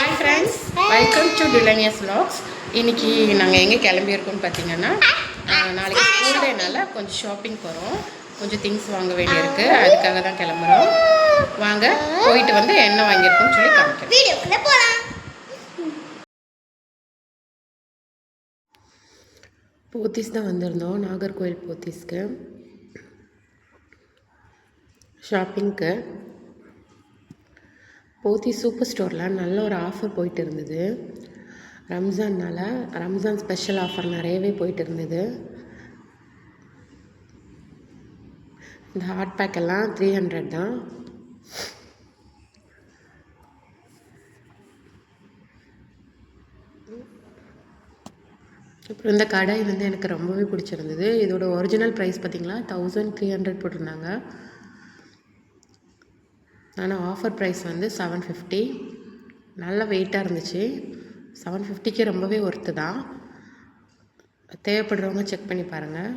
Hi friends, welcome to டிலனியஸ் vlogs. இன்றைக்கி நாங்கள் எங்கே கிளம்பியிருக்கோம்னு பார்த்தீங்கன்னா, நாளைக்கு ஸ்கூல் டேனால கொஞ்சம் ஷாப்பிங் போகிறோம். கொஞ்சம் திங்ஸ் வாங்க வேண்டியிருக்கு, அதுக்காக தான் கிளம்புறோம். வாங்க போயிட்டு வந்து என்ன வாங்கியிருக்கோம்னு சொல்லி காமிக்கிறோம். போத்தீஸ் தான் வந்திருந்தோம், நாகர்கோவில் போத்தீஸ்க்கு ஷாப்பிங்க்கு. போத்தீஸ் சூப்பர் ஸ்டோரில் நல்ல ஒரு ஆஃபர் போயிட்டு இருந்தது. ரம்ஜான் ஸ்பெஷல் ஆஃபர் நிறையவே போயிட்டு இருந்தது. இந்த ஹாட் பேக் எல்லாம் 300 தான். அப்புறம் இந்த கடாய் வந்து எனக்கு ரொம்பவே பிடிச்சிருந்தது. இதோட ஒரிஜினல் ப்ரைஸ் பார்த்திங்களா 1300 போட்டிருந்தாங்க. ஆனால் ஆஃபர் ப்ரைஸ் வந்து 750. நல்ல வெயிட்டாக இருந்துச்சு. 750க்கு ரொம்பவே ஒர்த்து தான். தேவைப்படுறவங்க செக் பண்ணி பாருங்கள்.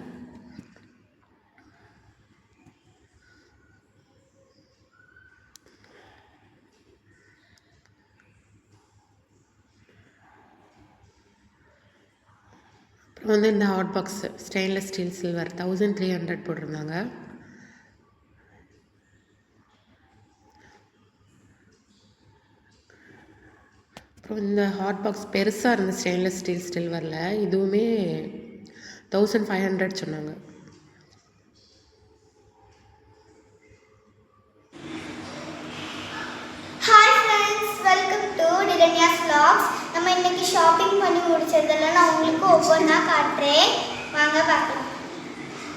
அப்புறம் வந்து இந்த hot box stainless steel silver 1300 போட்டிருந்தாங்க. அப்புறம் இந்த ஹாட் பாக்ஸ் பெருசாக இருந்த ஸ்டெயின்லெஸ் ஸ்டீல் சில்வரில் இதுவுமே 1500 சொன்னாங்க. ஹாய் ஃப்ரெண்ட்ஸ், வெல்கம் டு டிலனியாஸ் vlogs. நம்ம இன்னைக்கு ஷாப்பிங் பண்ணி முடிச்சதெல்லாம் நான் உங்களுக்கு ஒவ்வொன்றா காட்டுறேன், வாங்க பார்க்கலாம்.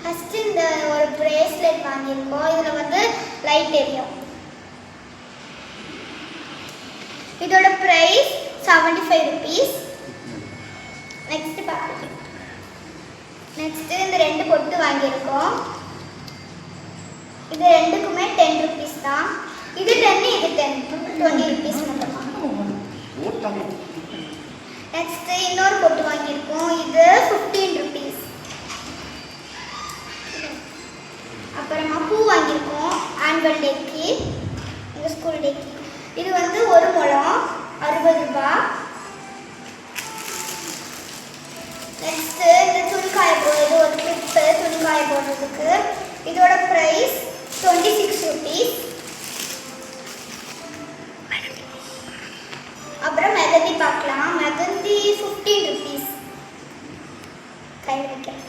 ஃபஸ்ட்டு இந்த ஒரு பிரேஸ்லெட் வாங்கியிருக்கோம். இதில் வந்து லைட் எரியும். இதோட ப்ரைஸ் 75 rupees. நெக்ஸ்ட் பார்க்கலாம். நெக்ஸ்ட்டு இந்த 2 பொட்டு வாங்கியிருக்கோம். இது ரெண்டுக்குமே 10 rupees தான். இது 10, இது 10, 20 rupees மட்டும். நெக்ஸ்ட்டு இன்னொரு பொட்டு வாங்கியிருக்கோம். இது 15 rupees. அப்புறமா பூ வாங்கியிருக்கோம் ஆனுவல் டேக்கு, எங்கள் ஸ்கூல் டேக்கு. இது வந்து 1 முழம் 60 ரூபாய். நெக்ஸ்ட்டு இந்த துணிக்காய போடுறது ஒரு கிளிப்பு, துணிக்காய போடுறதுக்கு. இதோட ப்ரைஸ் 26 rupees. அப்புறம் மெகந்தி பார்க்கலாம். மெகந்தி 15 rupees. கை வைக்கிறேன்.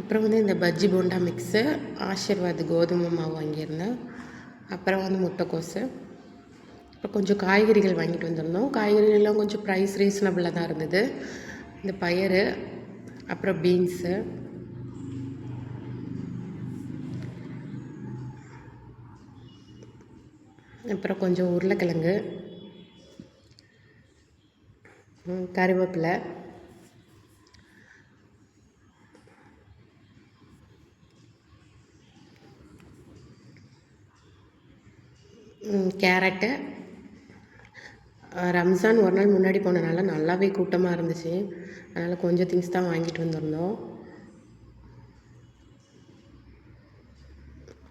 அப்புறம் வந்து இந்த பஜ்ஜி போண்டா மிக்ஸு ஆஷீர்வாத் கோதுமை மாவு வாங்கியிருந்தேன். அப்புறம் வந்து முட்டைக்கோஸு. அப்புறம் கொஞ்சம் காய்கறிகள் வாங்கிட்டு வந்திருந்தோம். காய்கறிகள்லாம் கொஞ்சம் ப்ரைஸ் ரீசனபிளாக தான் இருந்தது. இந்த பயறு, அப்புறம் பீன்ஸு, அப்புறம் கொஞ்சம் உருளைக்கிழங்கு, கருவேப்பிலை, கேரட்டு. ரம்ஜான் ஒரு நாள் முன்னாடி போனனால நல்லாவே கூட்டமாக இருந்துச்சு. அதனால் கொஞ்சம் திங்ஸ் தான் வாங்கிட்டு வந்திருந்தோம்.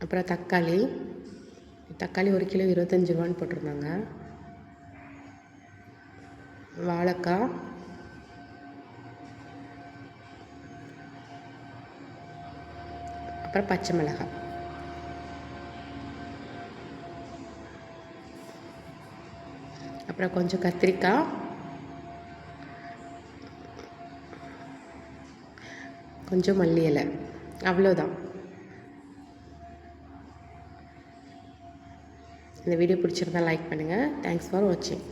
அப்புறம் தக்காளி 1 கிலோ 25 ரூபான்னு போட்டிருந்தாங்க. வாழைக்காய், அப்புறம் பச்சை மிளகாய், அப்புறம் கொஞ்சம் கத்திரிக்காய், கொஞ்சம் மல்லி இலை. அவ்வளோதான். இந்த வீடியோ பிடிச்சிருந்தா லைக் பண்ணுங்கள். தேங்க்ஸ் ஃபார் வாட்சிங்.